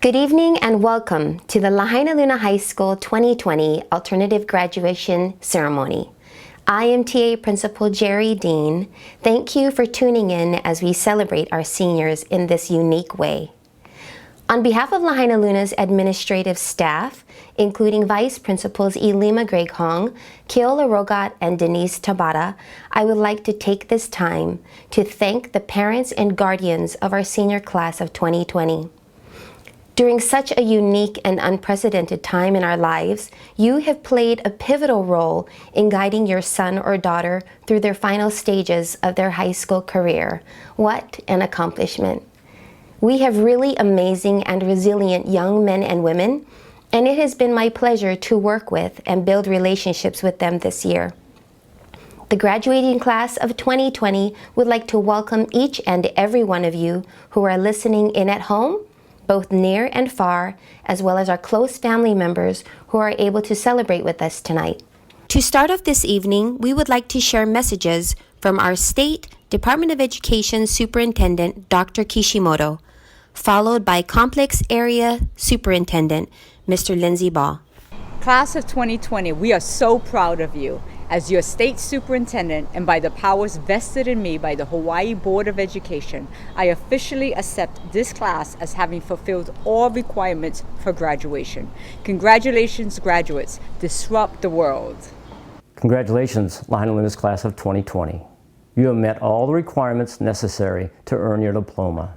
Good evening and welcome to the Lahainaluna High School 2020 Alternative Graduation Ceremony. I am TA Principal Jerry Dean. Thank you for tuning in as we celebrate our seniors in this unique way. On behalf of Lahainaluna's administrative staff, including Vice Principals Elima Greghong, Keola Rogat, and Denise Tabata, I would like to take this time to thank the parents and guardians of our senior class of 2020. During such a unique and unprecedented time in our lives, you have played a pivotal role in guiding your son or daughter through their final stages of their high school career. What an accomplishment! We have really amazing and resilient young men and women, and it has been my pleasure to work with and build relationships with them this year. The graduating class of 2020 would like to welcome each and every one of you who are listening in at home, both near and far, as well as our close family members who are able to celebrate with us tonight. To start off this evening, we would like to share messages from our State Department of Education Superintendent Dr. Kishimoto, followed by Complex Area Superintendent Mr. Lindsay Ball. Class of 2020, we are so proud of you. As your state superintendent and by the powers vested in me by the Hawaii Board of Education, I officially accept this class as having fulfilled all requirements for graduation. Congratulations, graduates. Disrupt the world. Congratulations, Lahainaluna's class of 2020. You have met all the requirements necessary to earn your diploma.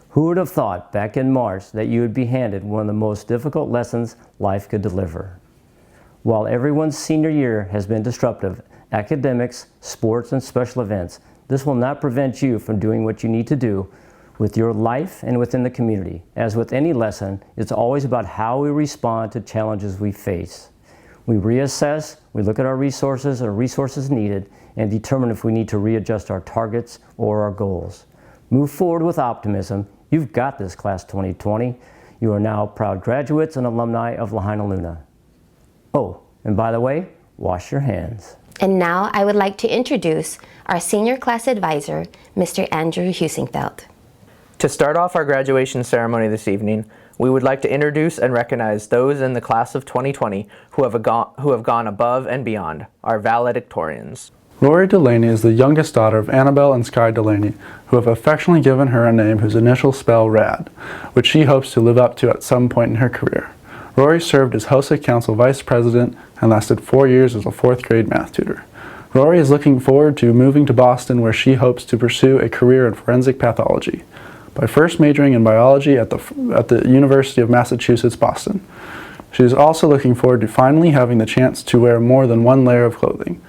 Who would have thought back in March that you would be handed one of the most difficult lessons life could deliver? While everyone's senior year has been disruptive, academics, sports, and special events, this will not prevent you from doing what you need to do with your life and within the community. As with any lesson, it's always about how we respond to challenges we face. We reassess, we look at our resources or resources needed, and determine if we need to readjust our targets or our goals. Move forward with optimism. You've got this, Class 2020. You are now proud graduates and alumni of Lahainaluna. Oh, and by the way, wash your hands. And now I would like to introduce our senior class advisor, Mr. Andrew Husingfeld. To start off our graduation ceremony this evening, we would like to introduce and recognize those in the class of 2020 who have gone above and beyond, our valedictorians. Lori Delaney is the youngest daughter of Annabelle and Sky Delaney, who have affectionately given her a name whose initials spell RAD, which she hopes to live up to at some point in her career. Rory served as HOSA Council Vice President and lasted 4 years as a 4th grade math tutor. Rory is looking forward to moving to Boston, where she hopes to pursue a career in forensic pathology, by first majoring in biology at the University of Massachusetts, Boston. She is also looking forward to finally having the chance to wear more than one layer of clothing.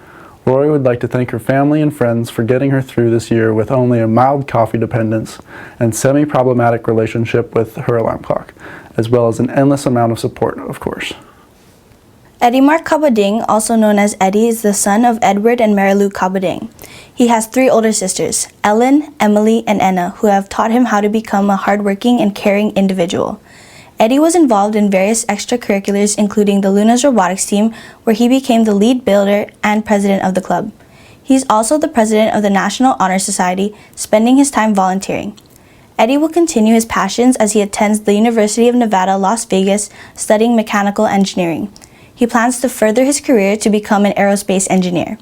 Rory would like to thank her family and friends for getting her through this year with only a mild coffee dependence and semi-problematic relationship with her alarm clock, as well as an endless amount of support, of course. Eddie Mark Kabading, also known as Eddie, is the son of Edward and Marilou Kabading. He has 3 older sisters, Ellen, Emily, and Enna, who have taught him how to become a hardworking and caring individual. Eddie was involved in various extracurriculars, including the Luna's robotics team, where he became the lead builder and president of the club. He's also the president of the National Honor Society, spending his time volunteering. Eddie will continue his passions as he attends the University of Nevada, Las Vegas, studying mechanical engineering. He plans to further his career to become an aerospace engineer.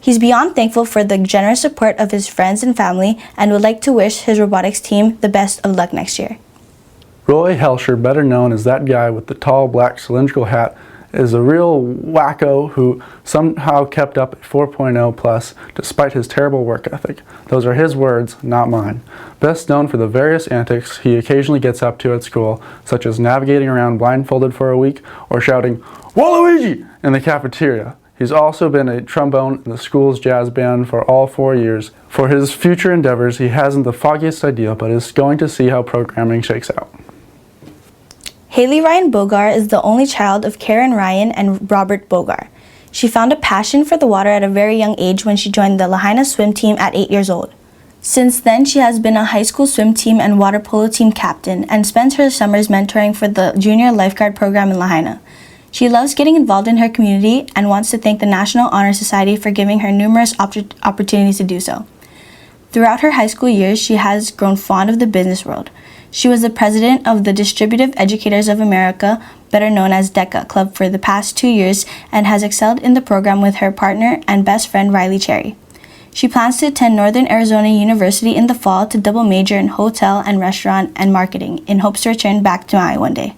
He's beyond thankful for the generous support of his friends and family and would like to wish his robotics team the best of luck next year. Roy Helsher, better known as that guy with the tall black cylindrical hat, is a real wacko who somehow kept up a 4.0 plus despite his terrible work ethic. Those are his words, not mine. Best known for the various antics he occasionally gets up to at school, such as navigating around blindfolded for a week or shouting, "Waluigi!" in the cafeteria. He's also been a trombone in the school's jazz band for all 4 years. For his future endeavors, he hasn't the foggiest idea, but is going to see how programming shakes out. Haley Ryan Bogar is the only child of Karen Ryan and Robert Bogar. She found a passion for the water at a very young age when she joined the Lahaina swim team at 8 years old. Since then, she has been a high school swim team and water polo team captain and spends her summers mentoring for the junior lifeguard program in Lahaina. She loves getting involved in her community and wants to thank the National Honor Society for giving her numerous opportunities to do so. Throughout her high school years, she has grown fond of the business world. She was the president of the Distributive Educators of America, better known as DECA Club, for the past 2 years and has excelled in the program with her partner and best friend Riley Cherry. She plans to attend Northern Arizona University in the fall to double major in hotel and restaurant and marketing in hopes to return back to Maui one day.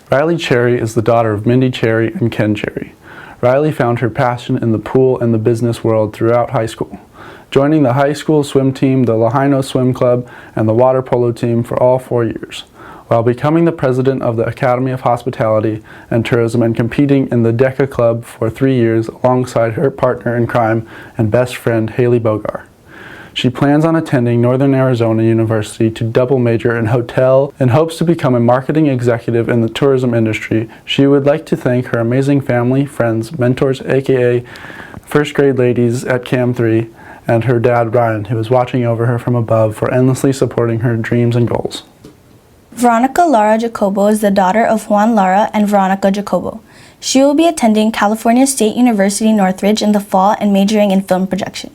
Riley Cherry is the daughter of Mindy Cherry and Ken Cherry. Riley found her passion in the pool and the business world throughout high school, joining the high school swim team, the Lahaina Swim Club, and the water polo team for all 4 years, while becoming the president of the Academy of Hospitality and Tourism and competing in the DECA Club for 3 years alongside her partner in crime and best friend Haley Bogar. She plans on attending Northern Arizona University to double major in hotel and hopes to become a marketing executive in the tourism industry. She would like to thank her amazing family, friends, mentors, aka first grade ladies at Cam 3, and her dad Ryan, who is watching over her from above, for endlessly supporting her dreams and goals. Veronica Lara Jacobo is the daughter of Juan Lara and Veronica Jacobo. She will be attending California State University Northridge in the fall and majoring in film projection.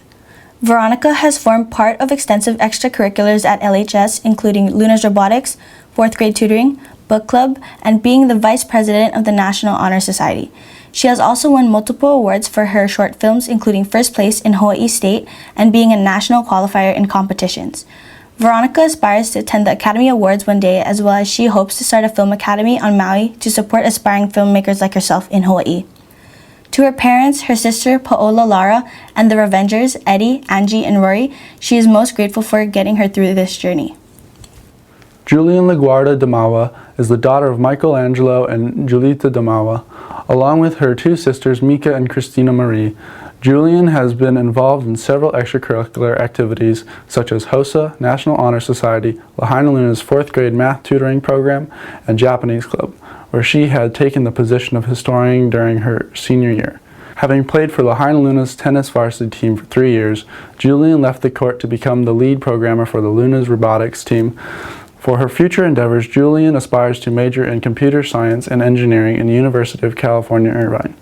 Veronica has formed part of extensive extracurriculars at LHS, including Luna's Robotics, 4th grade tutoring, book club, and being the vice president of the National Honor Society. She has also won multiple awards for her short films, including first place in Hawaii State and being a national qualifier in competitions. Veronica aspires to attend the Academy Awards one day, as well as she hopes to start a film academy on Maui to support aspiring filmmakers like herself in Hawaii. To her parents, her sister Paola Lara, and the Revengers, Eddie, Angie, and Rory, she is most grateful for getting her through this journey. Julian LaGuardia Damawa is the daughter of Michelangelo and Julita Damawa, along with her 2 sisters Mika and Christina Marie. Julian has been involved in several extracurricular activities such as HOSA, National Honor Society, Lahainaluna's 4th grade math tutoring program, and Japanese Club, where she had taken the position of historian during her senior year. Having played for Lahainaluna's tennis varsity team for 3 years, Julian left the court to become the lead programmer for the Luna's robotics team. For her future endeavors, Julian aspires to major in computer science and engineering in the University of California, Irvine,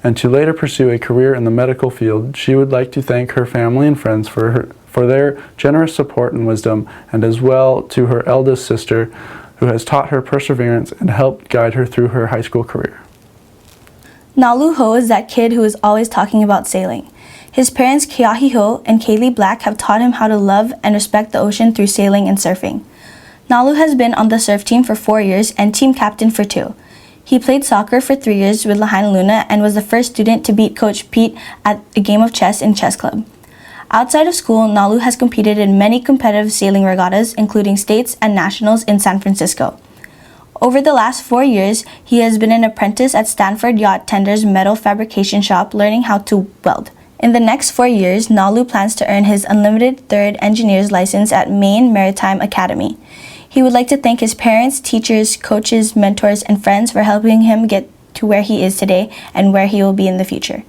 and to later pursue a career in the medical field. She would like to thank her family and friends for their generous support and wisdom, and as well to her eldest sister, who has taught her perseverance and helped guide her through her high school career. Nalu Ho is that kid who is always talking about sailing. His parents Keahi Ho and Kaylee Black have taught him how to love and respect the ocean through sailing and surfing. Nalu has been on the surf team for 4 years and team captain for 2. He played soccer for 3 years with Lahainaluna and was the first student to beat Coach Pete at a game of chess in chess club. Outside of school, Nalu has competed in many competitive sailing regattas, including states and nationals in San Francisco. Over the last 4 years, he has been an apprentice at Stanford Yacht Tender's metal fabrication shop, learning how to weld. In the next 4 years, Nalu plans to earn his unlimited 3rd engineer's license at Maine Maritime Academy. He would like to thank his parents, teachers, coaches, mentors, and friends for helping him get to where he is today and where he will be in the future.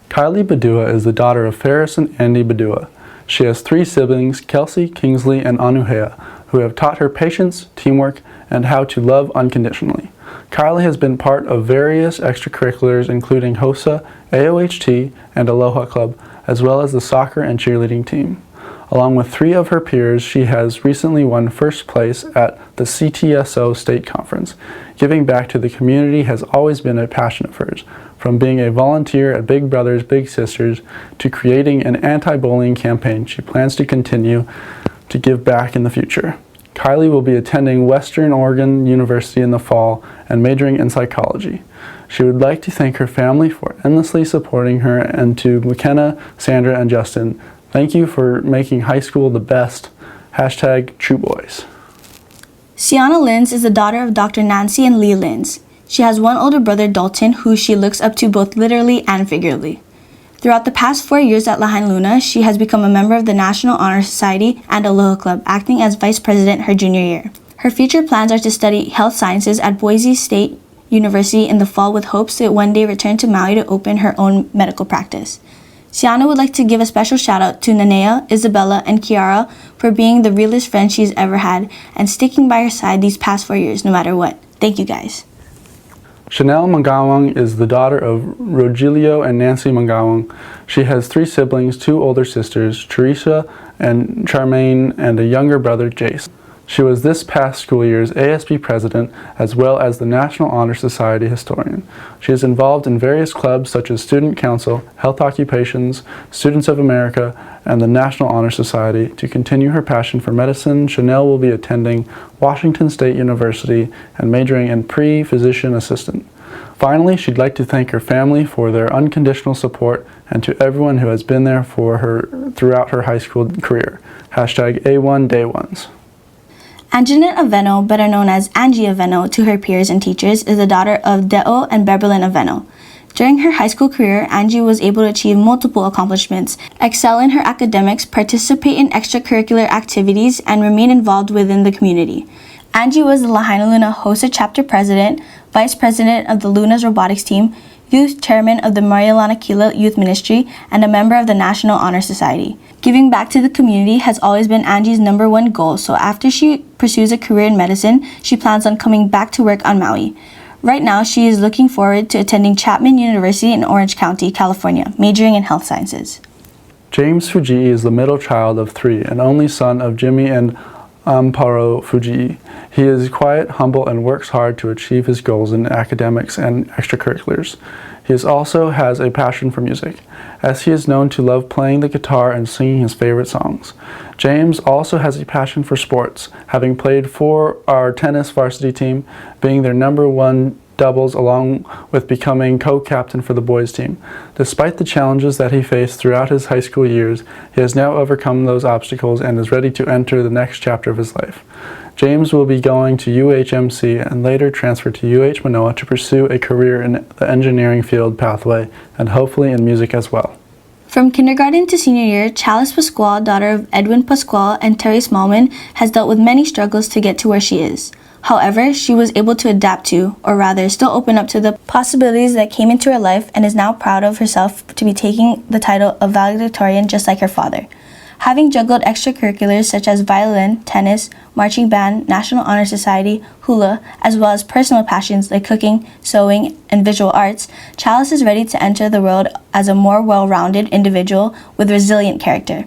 Kylie Badua is the daughter of Ferris and Andy Badua. She has 3 siblings, Kelsey, Kingsley, and Anuhea, who have taught her patience, teamwork, and how to love unconditionally. Kylie has been part of various extracurriculars including HOSA, AOHT, and Aloha Club, as well as the soccer and cheerleading team. Along with 3 of her peers, she has recently won first place at the CTSO State Conference. Giving back to the community has always been a passion of hers, from being a volunteer at Big Brothers Big Sisters to creating an anti-bullying campaign. She plans to continue to give back in the future. Kylie will be attending Western Oregon University in the fall and majoring in psychology. She would like to thank her family for endlessly supporting her, and to McKenna, Sandra, and Justin, thank you for making high school the best. #TrueBoys. Sienna Lins is the daughter of Dr. Nancy and Lee Lins. She has one older brother, Dalton, who she looks up to both literally and figuratively. Throughout the past 4 years at Lahainaluna, she has become a member of the National Honor Society and Aloha Club, acting as vice president her junior year. Her future plans are to study health sciences at Boise State University in the fall, with hopes to one day return to Maui to open her own medical practice. Sienna would like to give a special shout out to Nanea, Isabella, and Kiara for being the realest friend she's ever had and sticking by her side these past 4 years no matter what. Thank you guys. Chanel Mangawang is the daughter of Rogelio and Nancy Mangawang. She has 3 siblings, 2 older sisters, Teresa and Charmaine, and a younger brother, Jace. She was this past school year's ASB president as well as the National Honor Society historian. She is involved in various clubs such as Student Council, Health Occupations, Students of America, and the National Honor Society. To continue her passion for medicine, Chanel will be attending Washington State University and majoring in pre-physician assistant. Finally, she'd like to thank her family for their unconditional support and to everyone who has been there for her throughout her high school career. Hashtag A1 Day Ones. Anjanette Aveno, better known as Angie Aveno to her peers and teachers, is the daughter of Deo and Beberlyn Aveno. During her high school career, Angie was able to achieve multiple accomplishments, excel in her academics, participate in extracurricular activities, and remain involved within the community. Angie was the Lahainaluna HOSA chapter president, vice president of the Luna's robotics team, youth chairman of the Marialana Kula Youth Ministry, and a member of the National Honor Society. Giving back to the community has always been Angie's #1 goal, so after she pursues a career in medicine, she plans on coming back to work on Maui. Right now, she is looking forward to attending Chapman University in Orange County, California, majoring in health sciences. James Fujii is the middle child of 3 and only son of Jimmy and Amparo Fujii. He is quiet, humble, and works hard to achieve his goals in academics and extracurriculars. He also has a passion for music, as he is known to love playing the guitar and singing his favorite songs. James also has a passion for sports, having played for our tennis varsity team, being their #1 doubles along with becoming co-captain for the boys team. Despite the challenges that he faced throughout his high school years, he has now overcome those obstacles and is ready to enter the next chapter of his life. James will be going to UHMC and later transfer to UH Manoa to pursue a career in the engineering field pathway and hopefully in music as well. From kindergarten to senior year, Chalice Pascual, daughter of Edwin Pascual and Terry Smallman, has dealt with many struggles to get to where she is. However, she was able to adapt to, or rather still open up to the possibilities that came into her life and is now proud of herself to be taking the title of valedictorian just like her father. Having juggled extracurriculars such as violin, tennis, marching band, National Honor Society, hula, as well as personal passions like cooking, sewing, and visual arts, Chalice is ready to enter the world as a more well-rounded individual with resilient character.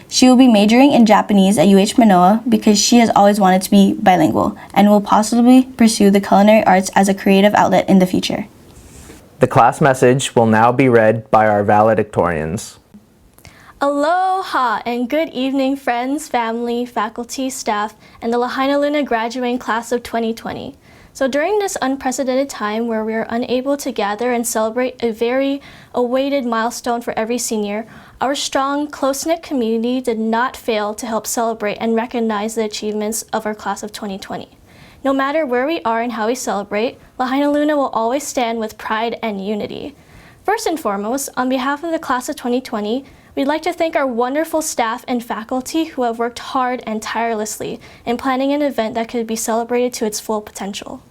She will be majoring in Japanese at UH Manoa because she has always wanted to be bilingual and will possibly pursue the culinary arts as a creative outlet in the future. The class message will now be read by our valedictorians. Aloha and good evening, friends, family, faculty, staff, and the Lahainaluna graduating class of 2020. So during this unprecedented time where we are unable to gather and celebrate a very awaited milestone for every senior, our strong, close-knit community did not fail to help celebrate and recognize the achievements of our class of 2020. No matter where we are and how we celebrate, Lahainaluna will always stand with pride and unity. First and foremost, on behalf of the class of 2020, we'd like to thank our wonderful staff and faculty who have worked hard and tirelessly in planning an event that could be celebrated to its full potential.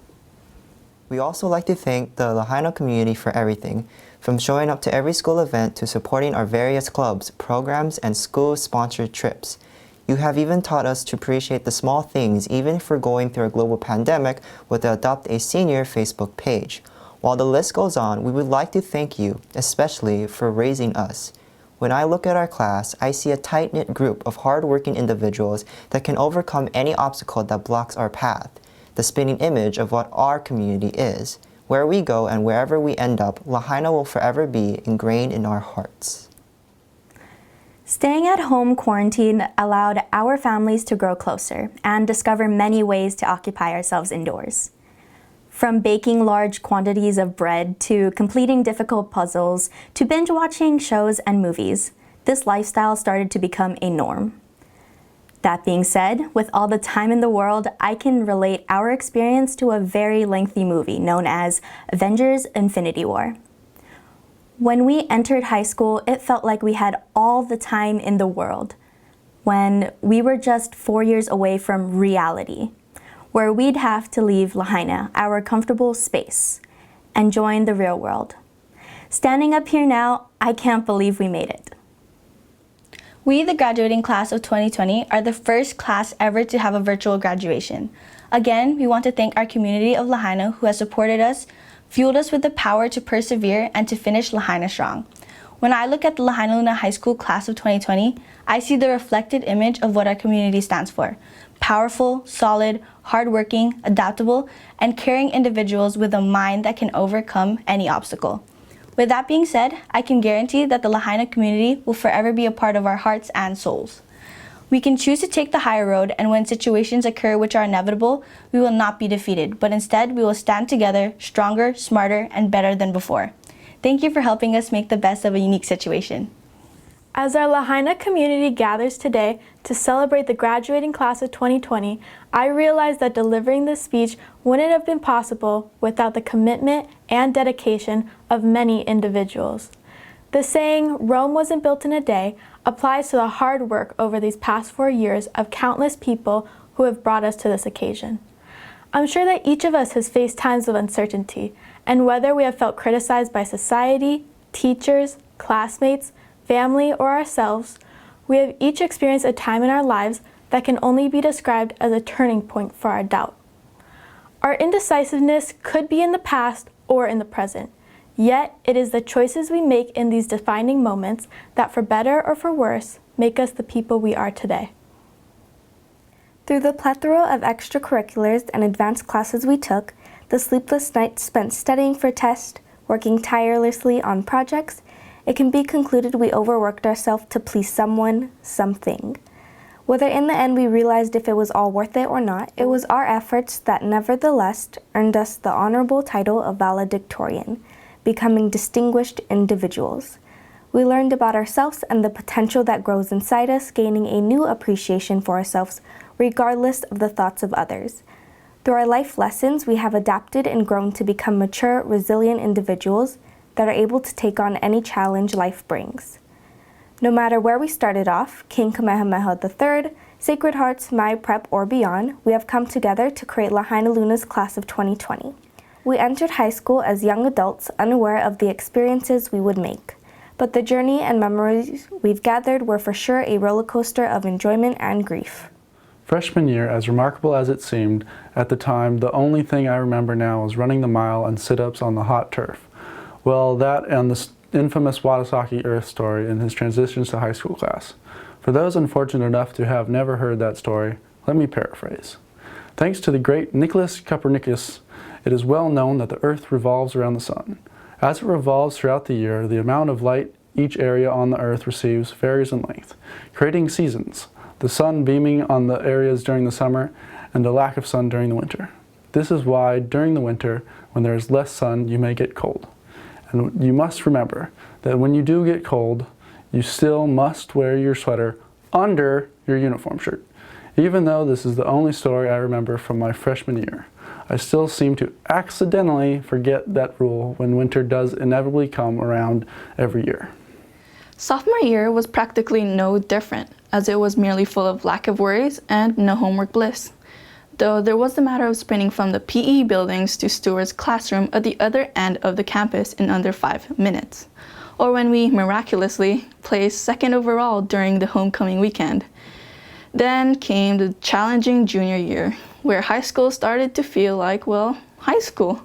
We also like to thank the Lahaina community for everything, from showing up to every school event to supporting our various clubs, programs, and school-sponsored trips. You have even taught us to appreciate the small things even if we're going through a global pandemic with the Adopt a Senior Facebook page. While the list goes on, we would like to thank you, especially for raising us. When I look at our class, I see a tight-knit group of hard-working individuals that can overcome any obstacle that blocks our path, the spinning image of what our community is. Where we go and wherever we end up, Lahaina will forever be ingrained in our hearts. Staying at home quarantine allowed our families to grow closer and discover many ways to occupy ourselves indoors. From baking large quantities of bread to completing difficult puzzles to binge watching shows and movies, this lifestyle started to become a norm. That being said, with all the time in the world, I can relate our experience to a very lengthy movie known as Avengers: Infinity War. When we entered high school, it felt like we had all the time in the world, when we were just 4 years away from reality, where we'd have to leave Lahaina, our comfortable space, and join the real world. Standing up here now, I can't believe we made it. We, the graduating class of 2020, are the first class ever to have a virtual graduation. Again, we want to thank our community of Lahaina who has supported us, fueled us with the power to persevere and to finish Lahaina strong. When I look at the Lahainaluna High School Class of 2020, I see the reflected image of what our community stands for. powerful, solid, hardworking, adaptable, and caring individuals with a mind that can overcome any obstacle. With that being said, I can guarantee that the Lahaina community will forever be a part of our hearts and souls. We can choose to take the higher road, and when situations occur which are inevitable, we will not be defeated, but instead we will stand together, stronger, smarter, and better than before. Thank you for helping us make the best of a unique situation. As our Lahaina community gathers today to celebrate the graduating class of 2020, I realize that delivering this speech wouldn't have been possible without the commitment and dedication of many individuals. The saying, "Rome wasn't built in a day," applies to the hard work over these past 4 years of countless people who have brought us to this occasion. I'm sure that each of us has faced times of uncertainty, and whether we have felt criticized by society, teachers, classmates, family, or ourselves, we have each experienced a time in our lives that can only be described as a turning point for our doubt. Our indecisiveness could be in the past or in the present, yet it is the choices we make in these defining moments that, for better or for worse, make us the people we are today. Through the plethora of extracurriculars and advanced classes we took, the sleepless nights spent studying for tests, working tirelessly on projects, it can be concluded we overworked ourselves to please someone, something. Whether in the end we realized if it was all worth it or not, it was our efforts that nevertheless earned us the honorable title of Valedictorian, becoming distinguished individuals. We learned about ourselves and the potential that grows inside us, gaining a new appreciation for ourselves, regardless of the thoughts of others. Through our life lessons, we have adapted and grown to become mature, resilient individuals that are able to take on any challenge life brings. No matter where we started off, King Kamehameha III, Sacred Hearts, My Prep, or beyond, we have come together to create Lahainaluna's Class of 2020. We entered high school as young adults, unaware of the experiences we would make. But the journey and memories we've gathered were for sure a roller coaster of enjoyment and grief. Freshman year, as remarkable as it seemed, at the time, the only thing I remember now is running the mile and sit-ups on the hot turf. Well, that and the infamous Watasaki Earth story in his transitions to high school class. For those unfortunate enough to have never heard that story, let me paraphrase. Thanks to the great Nicholas Copernicus, it is well known that the Earth revolves around the sun. As it revolves throughout the year, the amount of light each area on the Earth receives varies in length, creating seasons, the sun beaming on the areas during the summer and the lack of sun during the winter. This is why during the winter, when there is less sun, you may get cold. And you must remember that when you do get cold, you still must wear your sweater under your uniform shirt. Even though this is the only story I remember from my freshman year, I still seem to accidentally forget that rule when winter does inevitably come around every year. Sophomore year was practically no different, as it was merely full of lack of worries and no homework bliss. Though there was the matter of sprinting from the PE buildings to Stewart's classroom at the other end of the campus in under 5 minutes. Or when we miraculously placed second overall during the homecoming weekend. Then came the challenging junior year, where high school started to feel like, well, high school.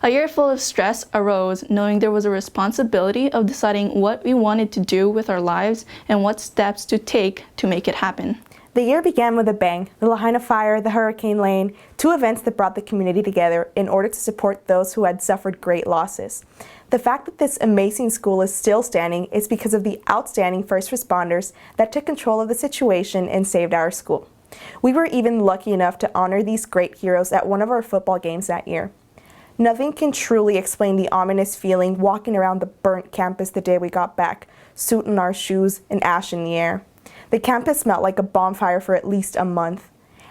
A year full of stress arose, knowing there was a responsibility of deciding what we wanted to do with our lives and what steps to take to make it happen. The year began with a bang. The Lahaina Fire, the Hurricane Lane, 2 events that brought the community together in order to support those who had suffered great losses. The fact that this amazing school is still standing is because of the outstanding first responders that took control of the situation and saved our school. We were even lucky enough to honor these great heroes at one of our football games that year. Nothing can truly explain the ominous feeling walking around the burnt campus the day we got back, soot in our shoes and ash in the air. The campus smelled like a bonfire for at least a month.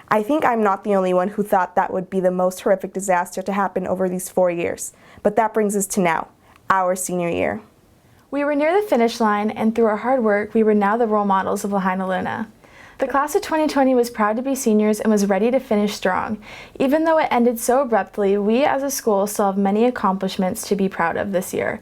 I think I'm not the only one who thought that would be the most horrific disaster to happen over these 4 years. But that brings us to now, our senior year. We were near the finish line, and through our hard work, we were now the role models of Lahainaluna. The class of 2020 was proud to be seniors and was ready to finish strong. Even though it ended so abruptly, we as a school still have many accomplishments to be proud of this year.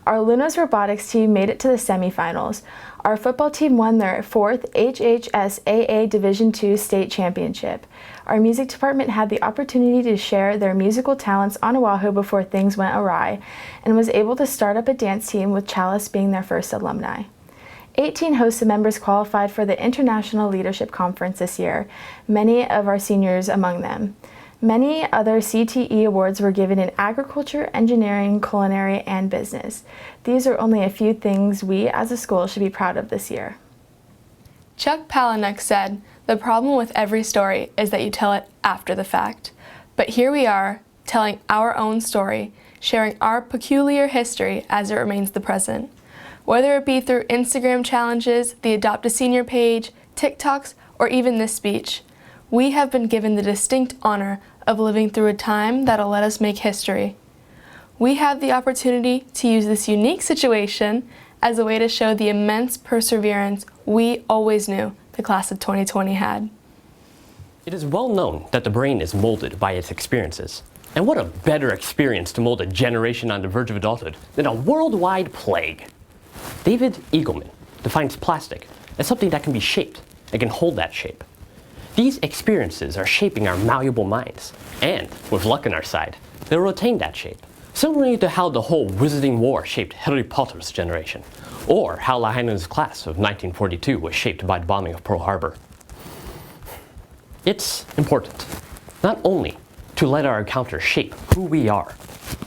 Our Luna's robotics team made it to the semifinals. Our football team won their 4th HHSAA Division II state championship. Our music department had the opportunity to share their musical talents on Oahu before things went awry, and was able to start up a dance team with Chalice being their first alumni. 18 HOSA members qualified for the International Leadership Conference this year, many of our seniors among them. Many other CTE awards were given in agriculture, engineering, culinary, and business. These are only a few things we as a school should be proud of this year. Chuck Palahniuk said, "The problem with every story is that you tell it after the fact." But here we are, telling our own story, sharing our peculiar history as it remains the present. Whether it be through Instagram challenges, the Adopt a Senior page, TikToks, or even this speech, we have been given the distinct honor of living through a time that'll let us make history. We have the opportunity to use this unique situation as a way to show the immense perseverance we always knew the class of 2020 had. It is well known that the brain is molded by its experiences. And what a better experience to mold a generation on the verge of adulthood than a worldwide plague. David Eagleman defines plastic as something that can be shaped and can hold that shape. These experiences are shaping our malleable minds, and with luck on our side, they'll retain that shape. Similarly to how the whole Wizarding War shaped Harry Potter's generation, or how Lahainaluna's class of 1942 was shaped by the bombing of Pearl Harbor. It's important, not only to let our encounter shape who we are,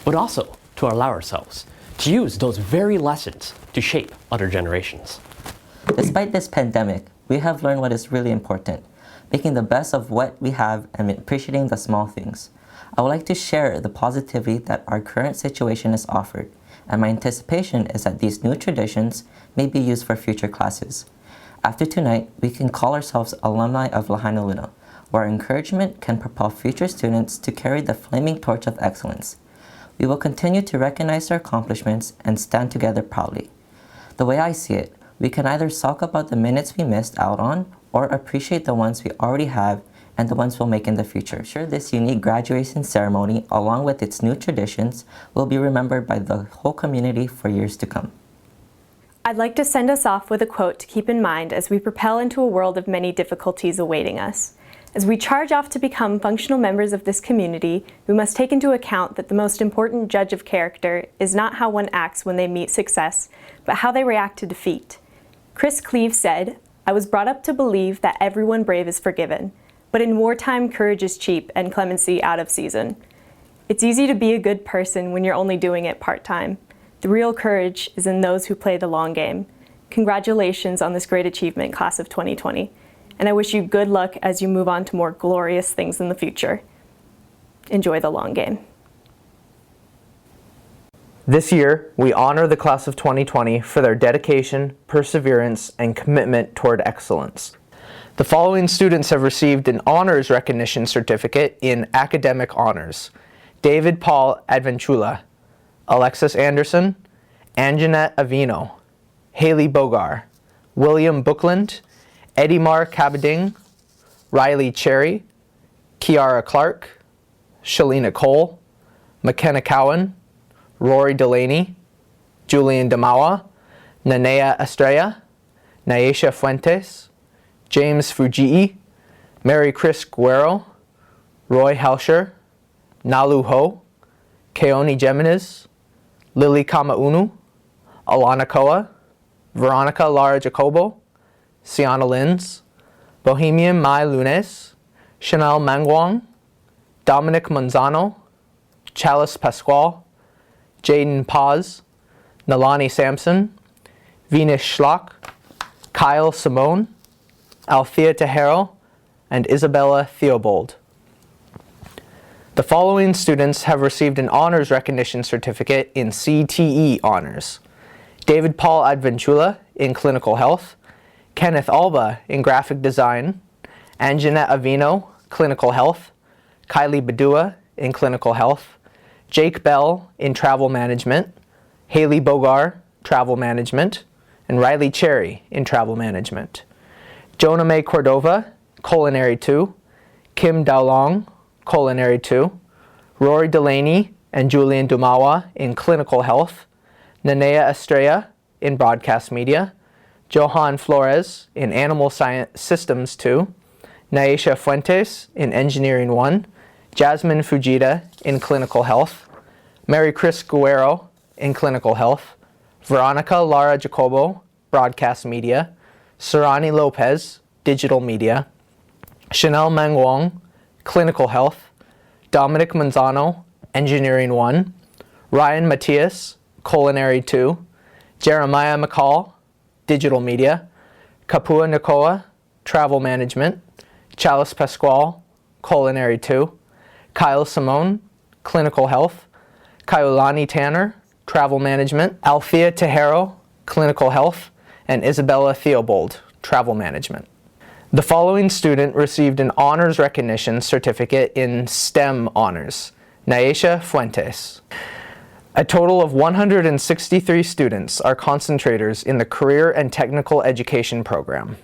but also to allow ourselves to use those very lessons to shape other generations. Despite this pandemic, we have learned what is really important, making the best of what we have and appreciating the small things. I would like to share the positivity that our current situation has offered, and my anticipation is that these new traditions may be used for future classes. After tonight, we can call ourselves alumni of Lahainaluna, where our encouragement can propel future students to carry the flaming torch of excellence. We will continue to recognize our accomplishments and stand together proudly. The way I see it, we can either sulk about the minutes we missed out on or appreciate the ones we already have and the ones we'll make in the future. Sure, this unique graduation ceremony, along with its new traditions, will be remembered by the whole community for years to come. I'd like to send us off with a quote to keep in mind as we propel into a world of many difficulties awaiting us. As we charge off to become functional members of this community, we must take into account that the most important judge of character is not how one acts when they meet success, but how they react to defeat. Chris Cleave said, "I was brought up to believe that everyone brave is forgiven, but in wartime courage is cheap and clemency out of season. It's easy to be a good person when you're only doing it part-time. The real courage is in those who play the long game. Congratulations on this great achievement, class of 2020. And I wish you good luck as you move on to more glorious things in the future. Enjoy the long game." This year, we honor the class of 2020 for their dedication, perseverance, and commitment toward excellence. The following students have received an honors recognition certificate in academic honors: David Paul Adventula, Alexis Anderson, Anjanette Avino, Haley Bogar, William Bookland, Edimar Cabading, Riley Cherry, Kiara Clark, Shalina Cole, McKenna Cowan, Rory Delaney, Julian Damawa, Nanea Estrella, Naisha Fuentes, James Fujii, Mary Chris Guerrero, Roy Helsher, Nalu Ho, Keoni Geminis, Lily Kamaunu, Alana Koa, Veronica Lara Jacobo, Sienna Lins, Bohemian Mai Lunes, Chanel Mangwang, Dominic Manzano, Chalice Pascual, Jaden Paz, Nalani Sampson, Venus Schlock, Kyle Simone, Althea Tejero, and Isabella Theobald. The following students have received an honors recognition certificate in CTE honors: David Paul Adventula in clinical health, Kenneth Alba in graphic design, Anjanette Avino, clinical health, Kylie Badua in clinical health, Jake Bell in travel management, Haley Bogar, travel management, and Riley Cherry in travel management. Jonah May Cordova, culinary 2, Kim Daolong, culinary 2, Rory Delaney and Julian Dumawa in clinical health, Nanea Estrella in broadcast media, Johan Flores in Animal Science Systems 2, Naisha Fuentes in Engineering 1, Jasmine Fujita in Clinical Health, Mary Chris Guerrero in Clinical Health, Veronica Lara Jacobo, Broadcast Media, Sarani Lopez, Digital Media, Chanel Mangwong, Clinical Health, Dominic Manzano, Engineering 1, Ryan Matias, Culinary 2, Jeremiah McCall, Digital Media, Kapua Nakoa, Travel Management, Chalice Pascual, Culinary 2, Kyle Simone, Clinical Health, Kaiulani Tanner, Travel Management, Althea Tejero, Clinical Health, and Isabella Theobald, Travel Management. The following student received an honors recognition certificate in STEM honors: Naisha Fuentes. A total of 163 students are concentrators in the Career and Technical Education program.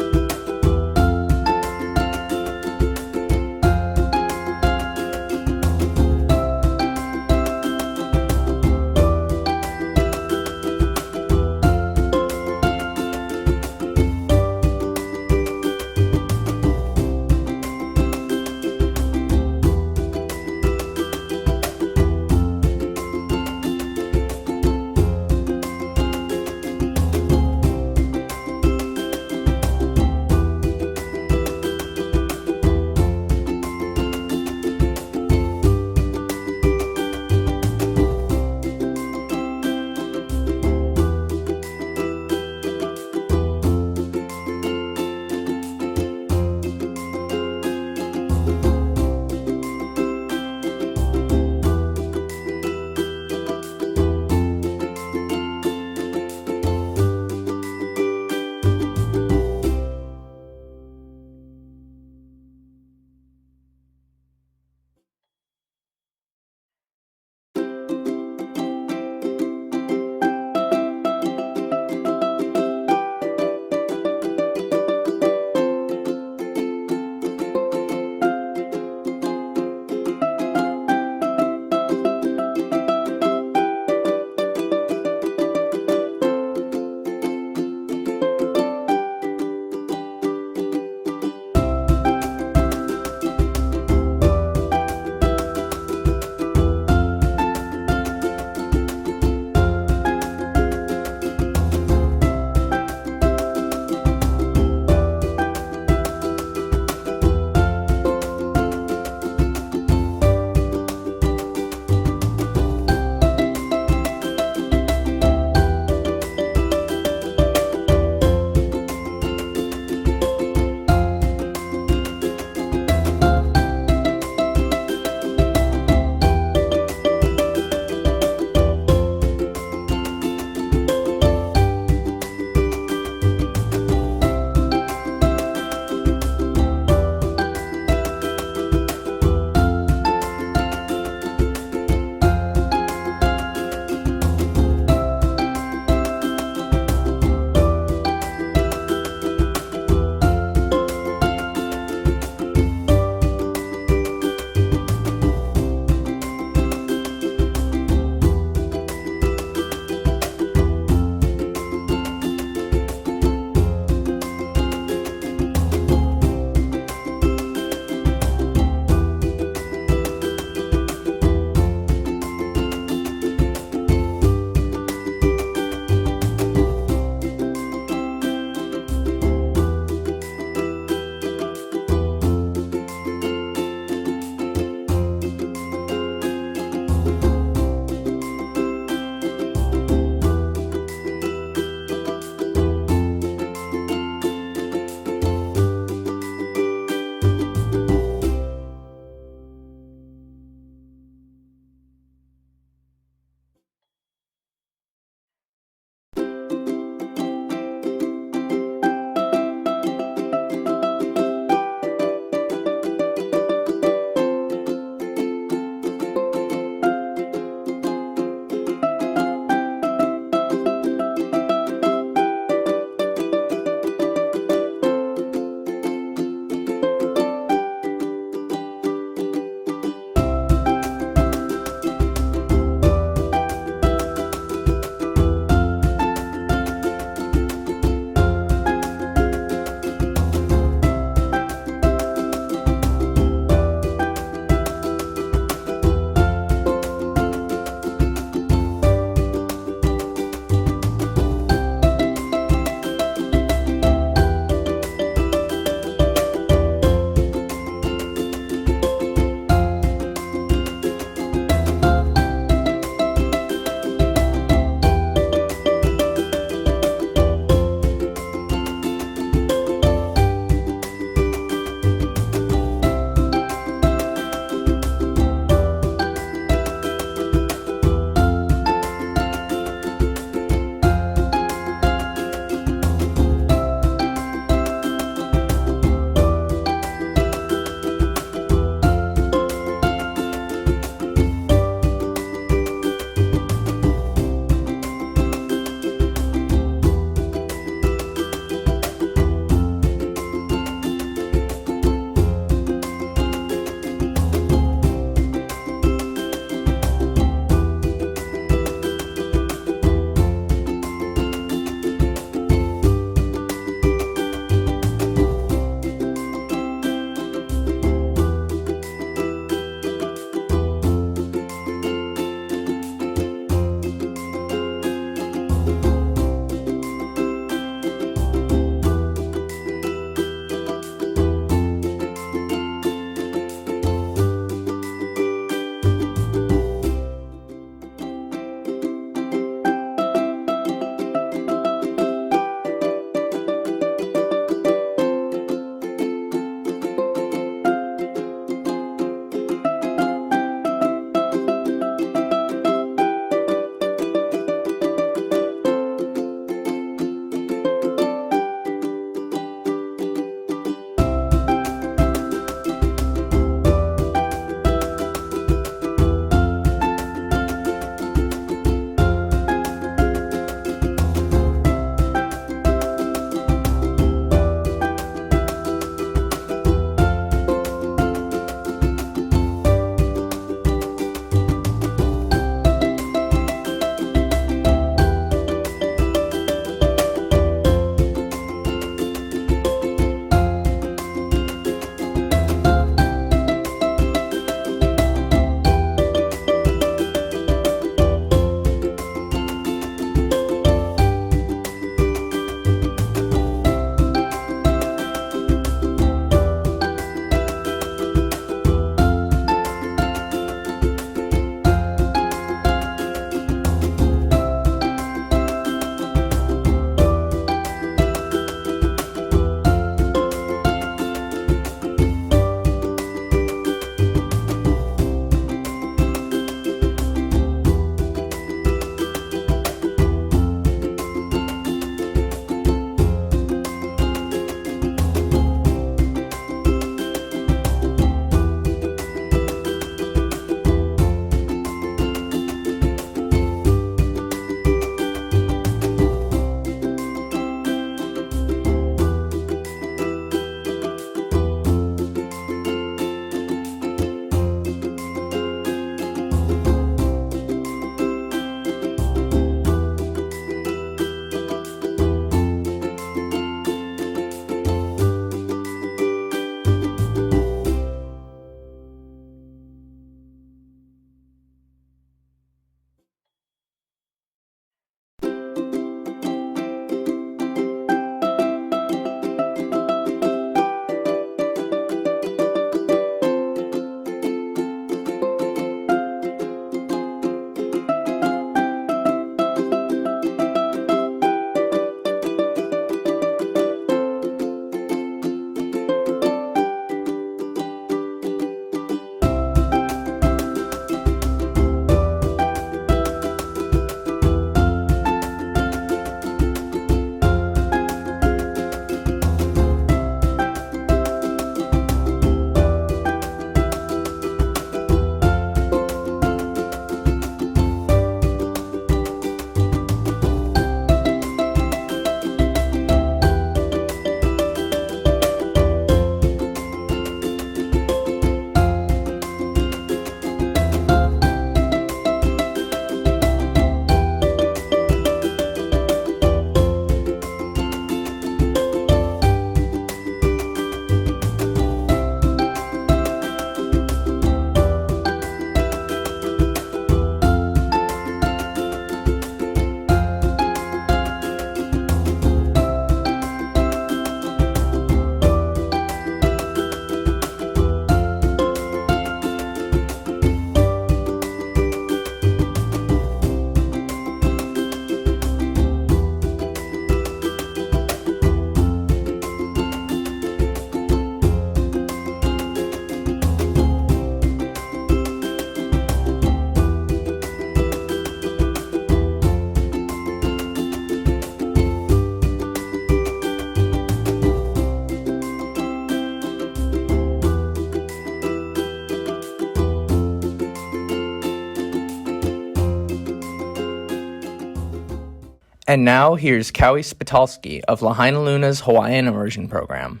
And now here's Cowie Spitalski of Lahainaluna's Hawaiian Immersion Program.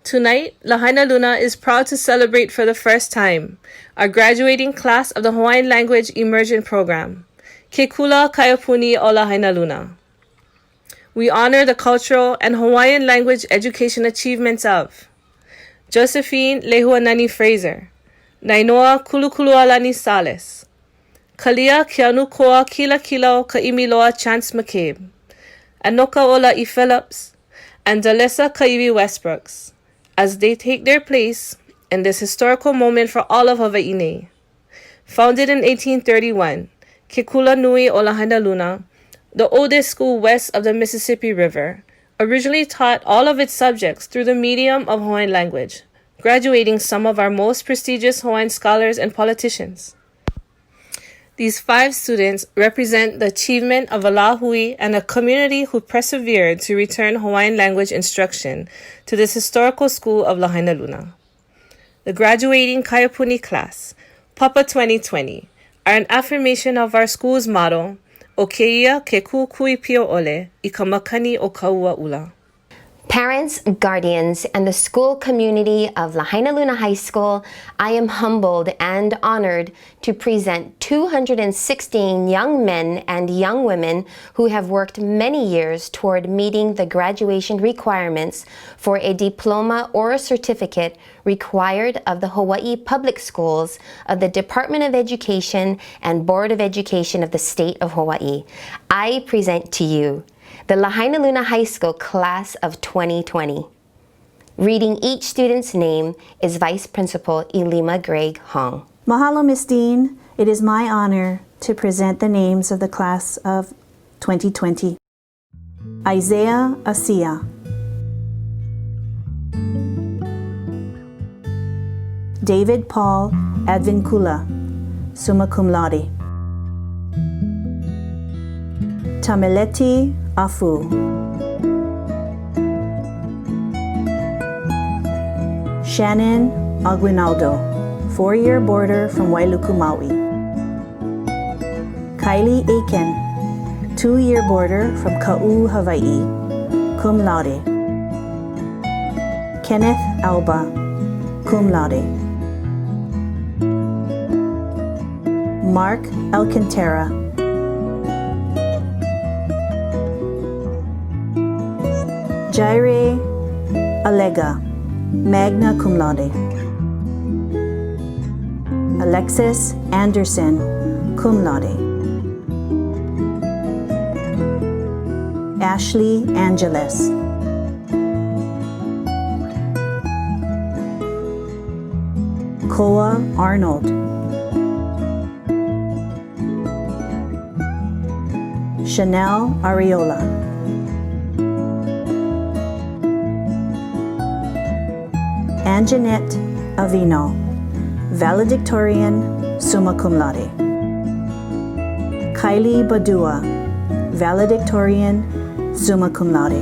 Tonight, Lahainaluna is proud to celebrate for the first time our graduating class of the Hawaiian Language Immersion Program, Kula Kaiapuni o Lahainaluna. We honor the cultural and Hawaiian language education achievements of Josephine Lehuanani Fraser, Nainoa Kulukulualani Sales, Kalia Kianukoa Kila Kilo Kaimiloa Chance McCabe, Anoka Ola E. Phillips, and Dalessa Kaiwi Westbrooks, as they take their place in this historical moment for all of Hawaii. Founded in 1831, Kula Nui o Lahainaluna, the oldest school west of the Mississippi River, originally taught all of its subjects through the medium of Hawaiian language, graduating some of our most prestigious Hawaiian scholars and politicians. These 5 students represent the achievement of a Lahui and a community who persevered to return Hawaiian language instruction to this historical school of Lahainaluna. The graduating Kaiapuni class, Papa 2020, are an affirmation of our school's motto, O keia ke kukui pio ole, I ka makani o kaua ula. Parents, guardians, and the school community of Lahainaluna High School, I am humbled and honored to present 216 young men and young women who have worked many years toward meeting the graduation requirements for a diploma or a certificate required of the Hawaii Public Schools of the Department of Education and Board of Education of the State of Hawaii. I present to you the Lahainaluna High School Class of 2020. Reading each student's name is Vice Principal Elima Gregg Hong. Mahalo, Ms. Dean. It is my honor to present the names of the Class of 2020. Isaiah Asia. David Paul Advincula, summa cum laude. Tamileti Afu. Shannon Aguinaldo, 4-year boarder from Wailuku, Maui. Kylie Aiken, 2-year boarder from Kou, Hawaii, cum laude. Kenneth Alba, cum laude. Mark Alcantara. Jaire Alega, magna cum laude. Alexis Anderson, cum laude. Ashley Angeles. Koa Arnold. Chanel Ariola. Anjanette Avino, Valedictorian, summa cum laude. Kylie Badua, Valedictorian, summa cum laude.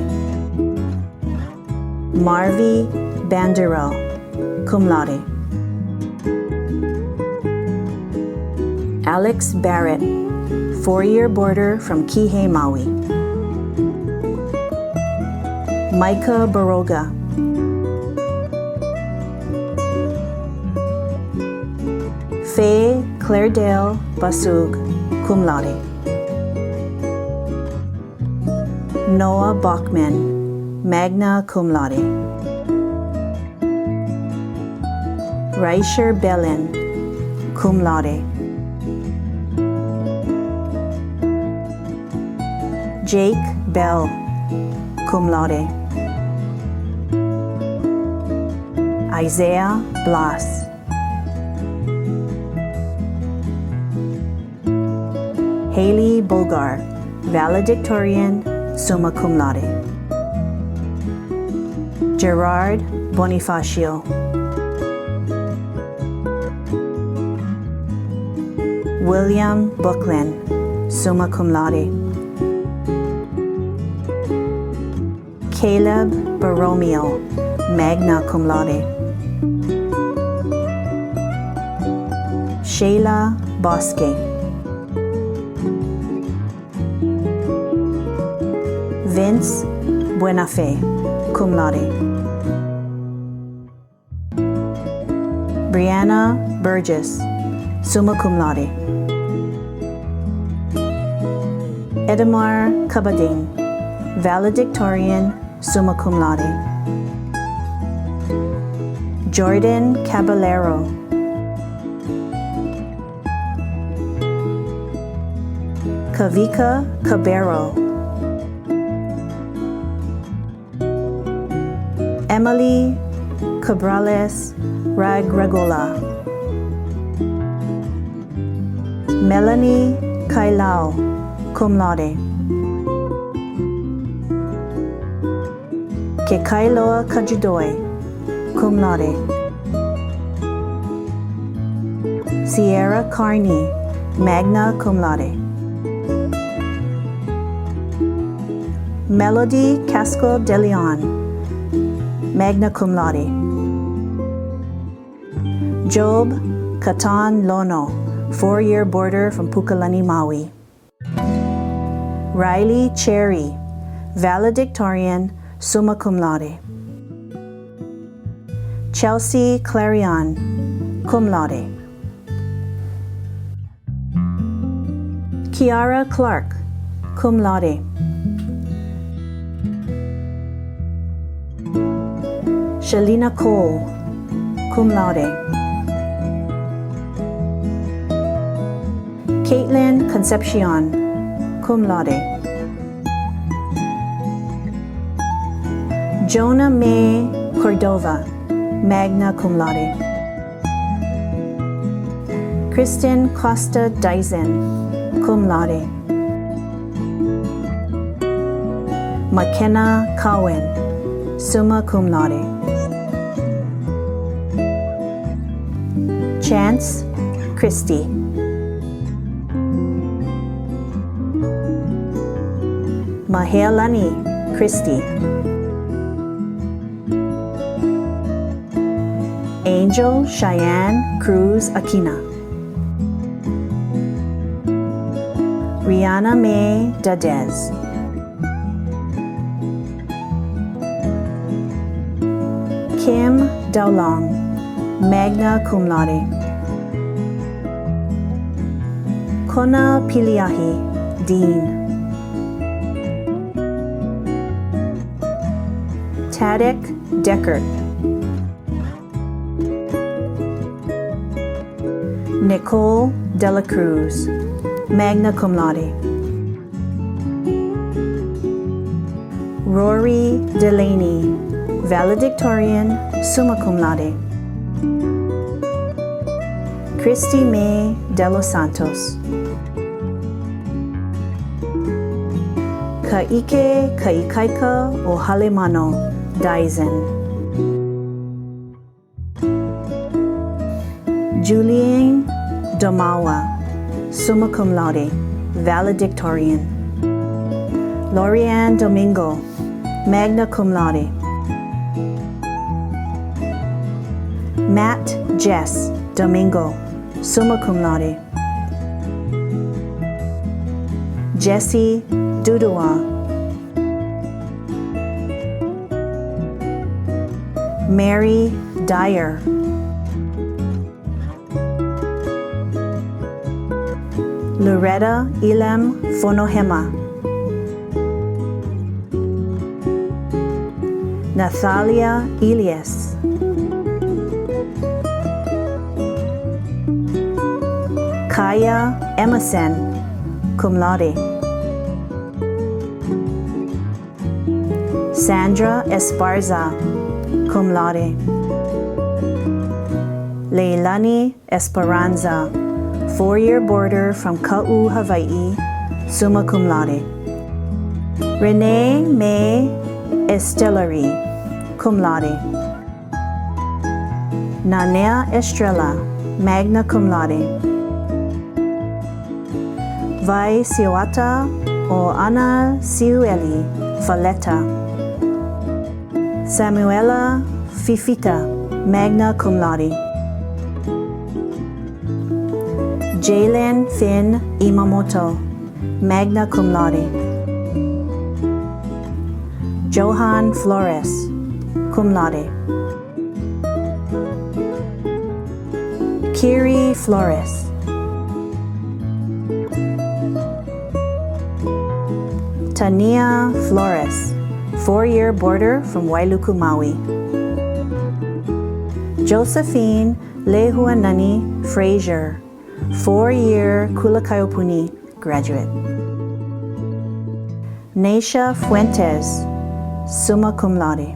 Marvi Banderell, cum laude. Alex Barrett, 4-year boarder from Kihei, Maui. Micah Baroga. Faye Clairedale Basug, cum laude. Noah Bachman, magna cum laude. Raisher Bellin, cum laude. Jake Bell, cum laude. Isaiah Blas. Haley Bogar, Valedictorian, summa cum laude. Gerard Bonifacio. William Booklin, summa cum laude. Caleb Baromeo, magna cum laude. Shayla Bosque. Vince Buenafe, cum laude. Brianna Burgess, summa cum laude. Edamar Kabading, valedictorian, summa cum laude. Jordan Caballero, Kavika Cabero, Emily Cabrales Ragragola, Melanie Kailao, cum laude. Kekailoa Kajudoi, cum laude. Sierra Carney, magna cum laude. Melody Casco de Leon, magna cum laude. Job Katan Lono, 4-year boarder from Pukalani, Maui. Riley Cherry, valedictorian, summa cum laude. Chelsea Clarion, cum laude. Kiara Clark, cum laude. Shalina Cole, cum laude. Caitlin Concepcion, cum laude. Jonah May Cordova, magna cum laude. Kristen Costa Dyson, cum laude. McKenna Cowan, summa cum laude. Chance Christie. Mahealani Christie. Angel Cheyenne Cruz Aquina. Rihanna May Dadez. Kim Daolong, magna cum laude. Kona Piliahi, Dean. Tadek Deckert. Nicole Dela Cruz, magna cum laude. Rory Delaney, valedictorian, summa cum laude. Christy May de los Santos. Kaike Kaikaika o Halemano, Dyson. Julian Domawa, summa cum laude, valedictorian. Lorianne Domingo, magna cum laude. Matt Jess Domingo, summa cum laude. Jesse Dudua. Mary Dyer. Loretta Elam Fonohema. Nathalia Elias. Kaya Emerson, cum laude. Sandra Esparza, cum laude. Leilani Esperanza, 4-year boarder from Kou, Hawaii, summa cum laude. Renee May Estelari, cum laude. Nanea Estrella, magna cum laude. Vai Siwata o Ana Siueli Faleta. Samuela Fifita, magna cum laude. Jalen Finn Imamoto, magna cum laude. Johan Flores, cum laude. Kiri Flores. Tania Flores, 4-year boarder from Wailuku, Maui. Josephine Lehuanani Frazier, 4-year Kula Kaiapuni graduate. Neisha Fuentes, summa cum laude.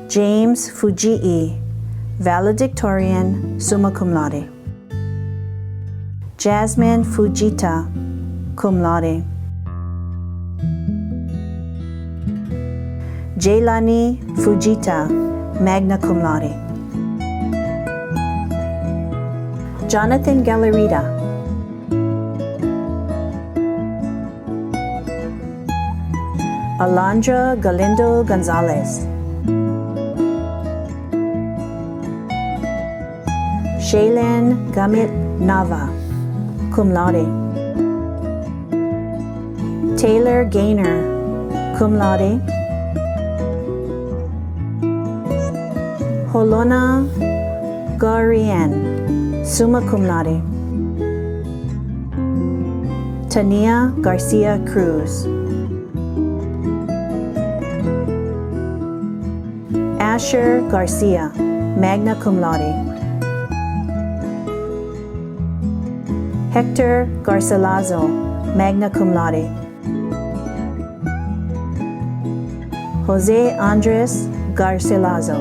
James Fujii, valedictorian, summa cum laude. Jasmine Fujita, cum laude. Jaylani Fujita, magna cum laude. Jonathan Galarita. Alondra Galindo Gonzalez. Shaylin Gamit Nava, cum laude. Taylor Gaynor, cum laude. Holona Garian, summa cum laude. Tania Garcia Cruz. Asher Garcia, magna cum laude. Hector Garcilaso, magna cum laude. Jose Andres Garcilaso.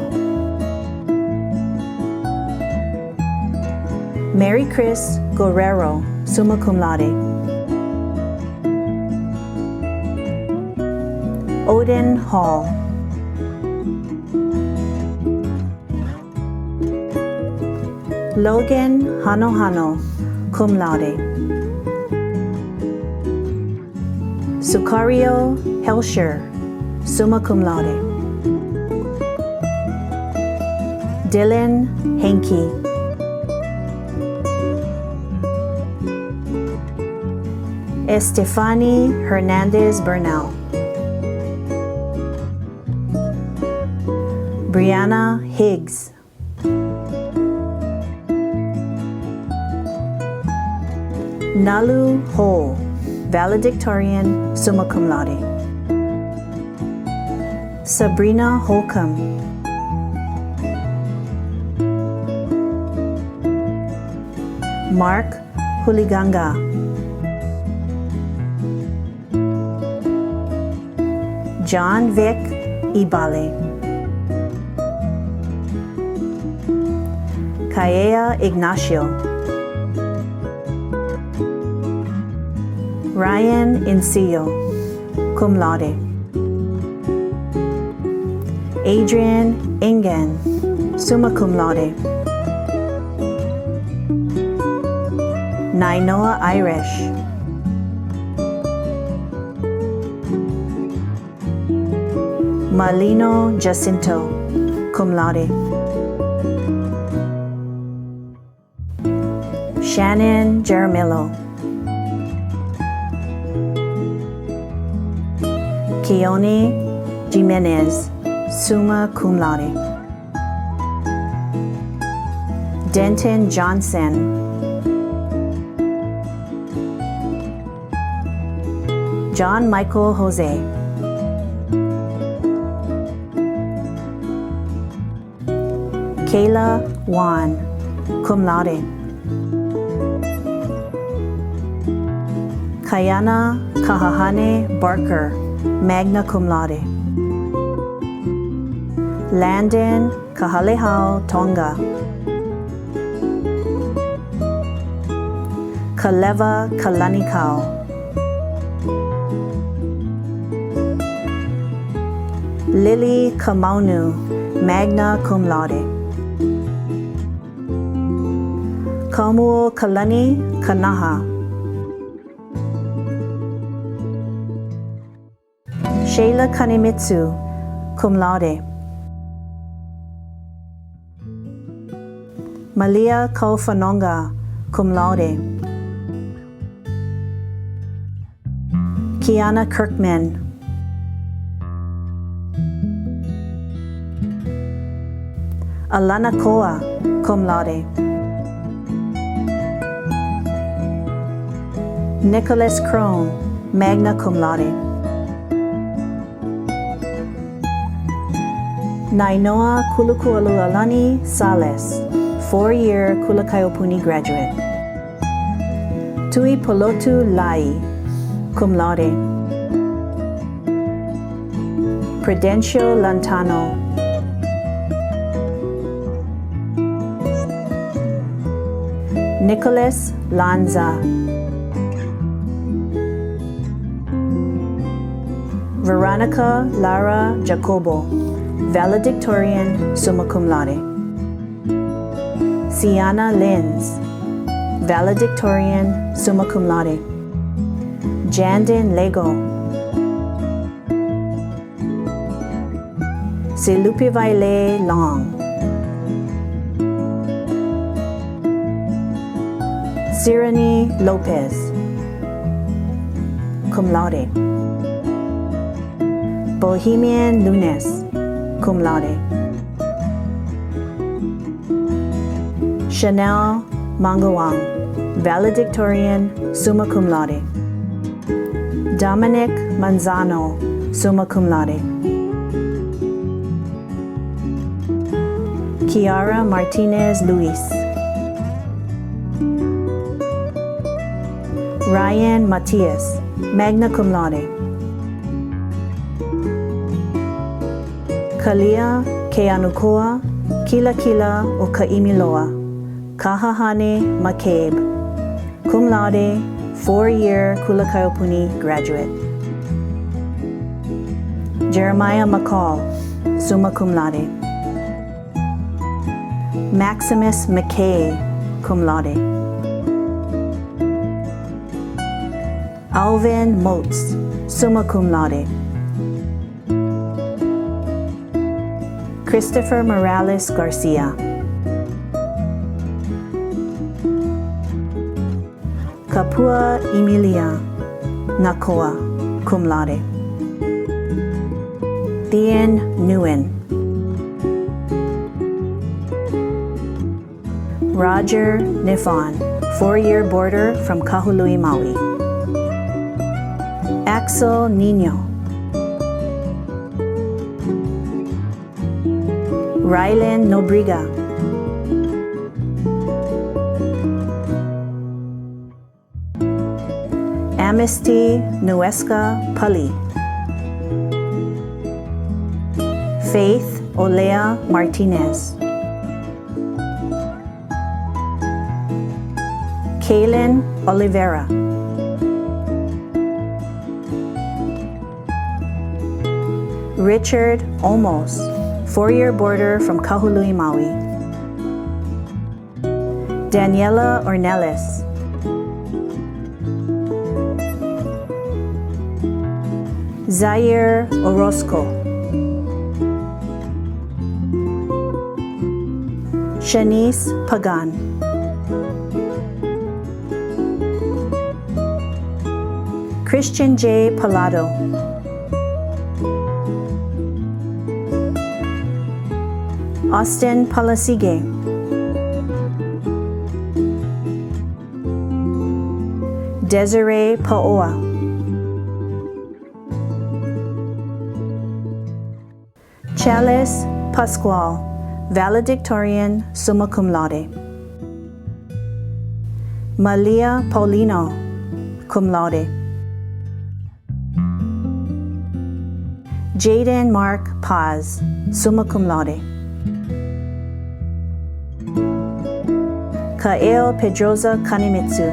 Mary Chris Guerrero, summa cum laude. Odin Hall. Logan Hano, cum laude. Sukario Helsher, summa cum laude. Dylan Henke. Estefani Hernandez Bernal. Brianna Higgs. Nalu Ho, valedictorian, summa cum laude. Sabrina Holcomb. Mark Huliganga. John Vic Ibale. Kaea Ignacio. Ryan Encillo, cum laude. Adrian Ingen, summa cum laude. Nainoa Irish. Malino Jacinto, cum laude. Shannon Jaramillo. Keone Jimenez, summa cum laude. Denton Johnson. John Michael Jose. Kayla Wan, cum laude. Kayana Kahahane Barker, magna cum laude. Landon Kahalehao Tonga. Kaleva Kalanikau. Lily Kamaunu, magna cum laude. Kamuo Kalani Kanaha. Sheila Kanemitsu, cum laude. Malia Kaufanonga, cum laude. Kiana Kirkman, Alana Koa, cum laude. Nicholas Crone, magna cum laude. Nainoa Kulukualualani Sales, 4-year Kula Kaiapuni graduate. Tui Polotu Lai, cum laude. Prudencio Lantano, Nicholas Lanza, Veronica Lara Jacobo, Valedictorian, summa cum laude. Sienna Linz, Valedictorian, summa cum laude. Jandin Lego, Selupivaile Long, Sirani Lopez, cum laude. Bohemian Lunes, cum laude. Chanel Mangawang, Valedictorian, summa cum laude. Dominic Manzano, summa cum laude. Kiara Martinez Luis, Ryan Matias, magna cum laude. Kalia Keanukoa, Kila Kila o Kaimiloa, Kahahane McCabe, cum laude, 4-year Kula Kaiapuni graduate. Jeremiah McCall, summa cum laude. Maximus McKay, cum laude. Alvin Motes, summa cum laude. Christopher Morales Garcia, Kapua Emilia Nakoa, cum laude. Thean Nguyen, Roger Nifon, 4-year boarder from Kahului, Maui. Axel Nino, Rylan Nobriga, Amnesty Nuesca Pali, Faith Olea Martinez, Kaylin Oliveira, Richard Olmos, 4-year boarder from Kahului, Maui. Daniela Ornelas, Zaire Orozco, Shanice Pagan, Christian J. Palado, Austin Palasige, Desiree Paoa, Chalice Pascual, Valedictorian, summa cum laude. Malia Paulino, cum laude. Jaden Mark Paz, summa cum laude. Kael Pedroza Kanemitsu,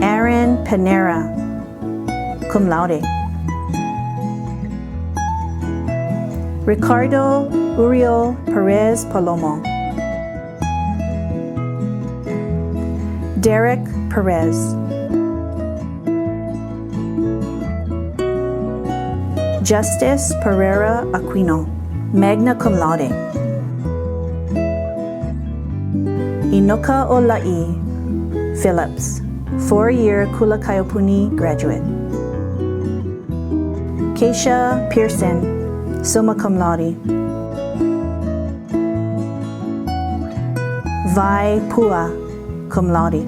Aaron Panera, cum laude. Ricardo Uriel Perez Palomo, Derek Perez, Justice Pereira Aquino, magna cum laude. Inoka Olai, Phillips, 4-year Kula Kaiapuni graduate. Keisha Pearson, summa cum laude. Vi Pua, cum laude.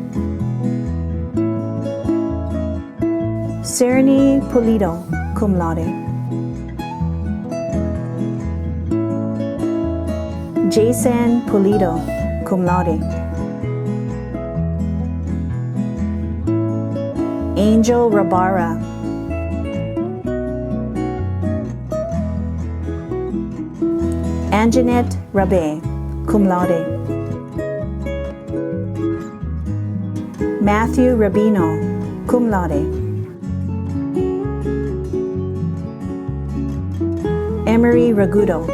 Sereni Pulido, cum laude. Jason Pulido, cum laude. Angel Rabara. Anjanette Rabe, cum laude. Matthew Rabino, cum laude. Emery Ragudo.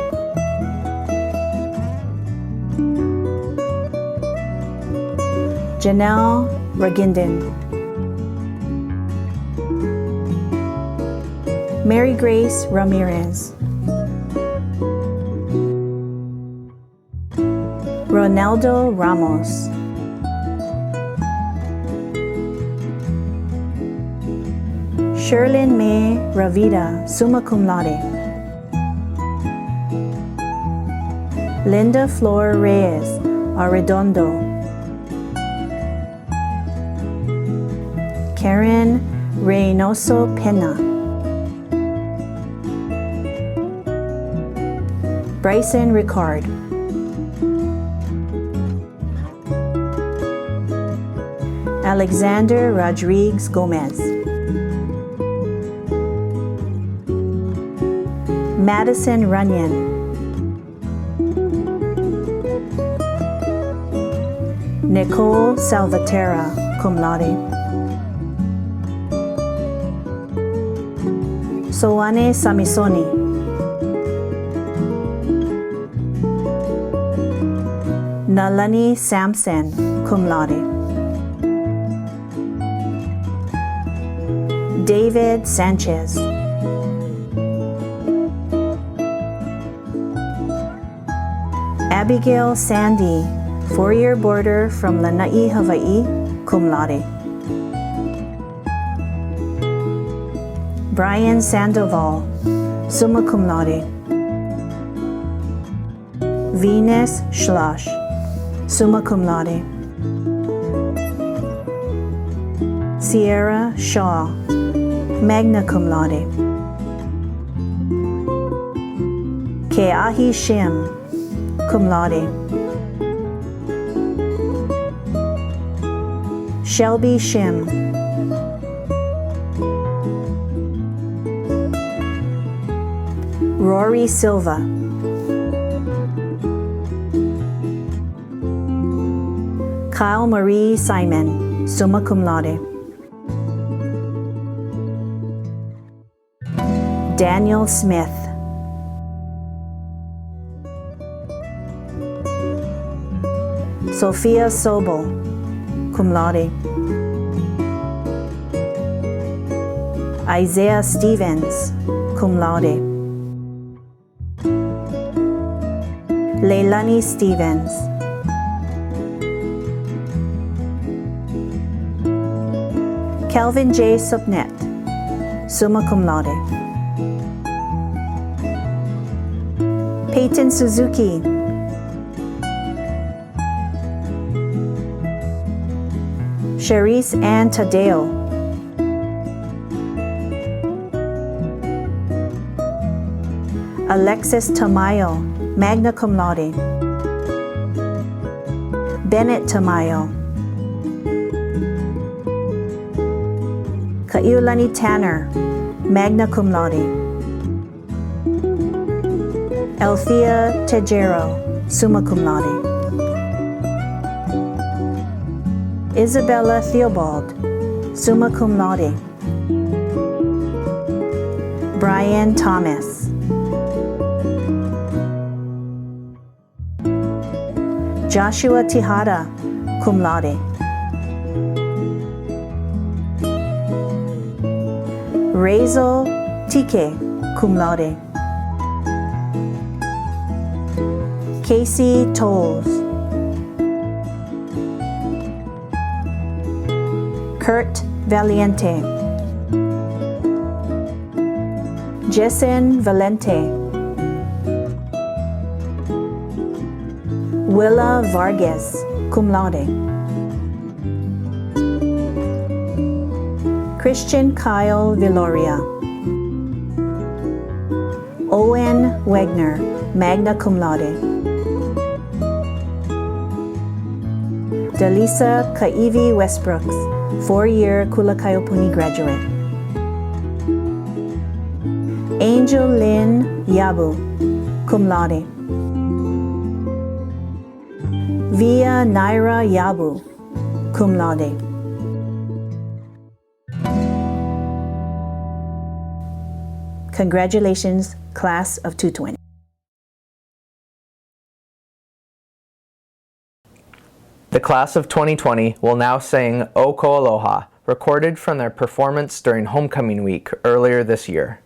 Janelle Raginden. Mary Grace Ramirez. Ronaldo Ramos. Sherlyn May Ravida, summa cum laude. Linda Flor Reyes Arredondo. Karen Reynoso Pena. Bryson Ricard. Alexander Rodriguez Gomez. Madison Runyon. Nicole Salvatera, cum laude. Soane Samisoni. Nalani Sampson, cum laude. David Sanchez. Abigail Sandy, 4-year boarder from Lanai, Hawaii, cum laude. Brian Sandoval, summa cum laude. Venus Schloss, summa cum laude. Sierra Shaw, magna cum laude. Keahi Shim, cum laude. Shelby Shim. Rory Silva. Kyle Marie Simon, summa cum laude. Daniel Smith. Sophia Sobel, cum laude. Isaiah Stevens, cum laude. Leilani Stevens. Kelvin J. Subnet, summa cum laude. Peyton Suzuki. Cherise Ann Tadeo. Alexis Tamayo, magna cum laude. Bennett Tamayo. Kaiulani Tanner, magna cum laude. Althea Tejero, summa cum laude. Isabella Theobald, summa cum laude. Brian Thomas. Joshua Tihada, cum laude. Razel Tike, cum laude. Casey Tolles. Kurt Valiente, Jessen Valente, Willa Vargas, cum laude. Christian Kyle Viloria, Owen Wagner, magna cum laude. Delisa Kaivi Westbrooks, 4-year Kula Kaiapuni graduate. Angel Lynn Yabu, cum laude. Via Naira Yabu, cum laude. Congratulations, class of 220. The class of 2020 will now sing O Kou Aloha, recorded from their performance during homecoming week earlier this year.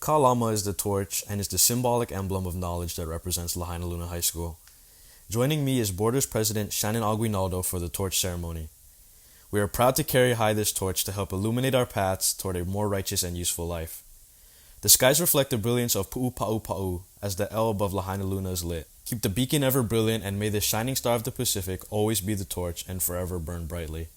Kou Aloha is the torch and is the symbolic emblem of knowledge that represents Lahainaluna High School. Joining me is Boarders President Shannon Aguinaldo for the torch ceremony. We are proud to carry high this torch to help illuminate our paths toward a more righteous and useful life. The skies reflect the brilliance of Pu'u Pa'u Pa'u as the L above Lahainaluna is lit. Keep the beacon ever brilliant, and may the shining star of the Pacific always be the torch and forever burn brightly.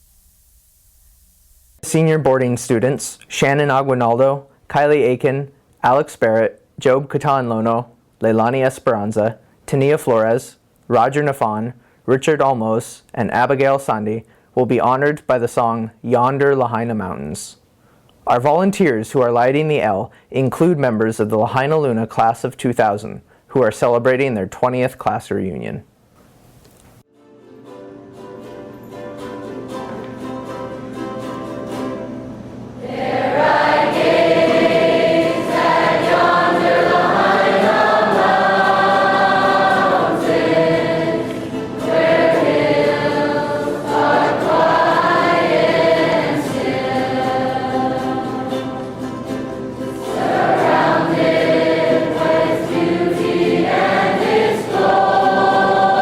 Senior boarding students, Shannon Aguinaldo, Kylie Aiken, Alex Barrett, Job Katanlono, Leilani Esperanza, Tania Flores, Roger Nafan, Richard Almos, and Abigail Sandi will be honored by the song Yonder Lahaina Mountains. Our volunteers who are lighting the L include members of the Lahainaluna Class of 2000 who are celebrating their 20th class reunion. Surrounded by its beauty and its glory.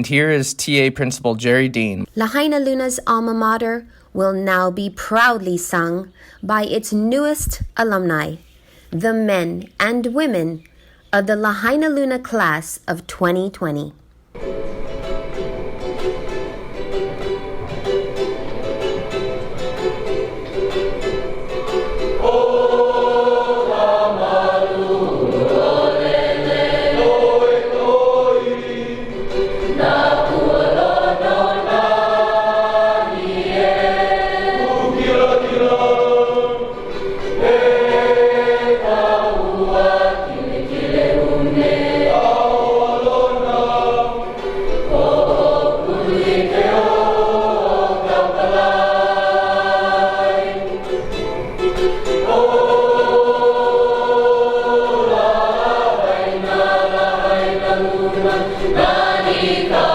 here is TA Principal Jerry Dean. Lahainaluna's alma mater will now be proudly sung by its newest alumni, the men and women of the Lahainaluna Class of 2020. Lahainaluna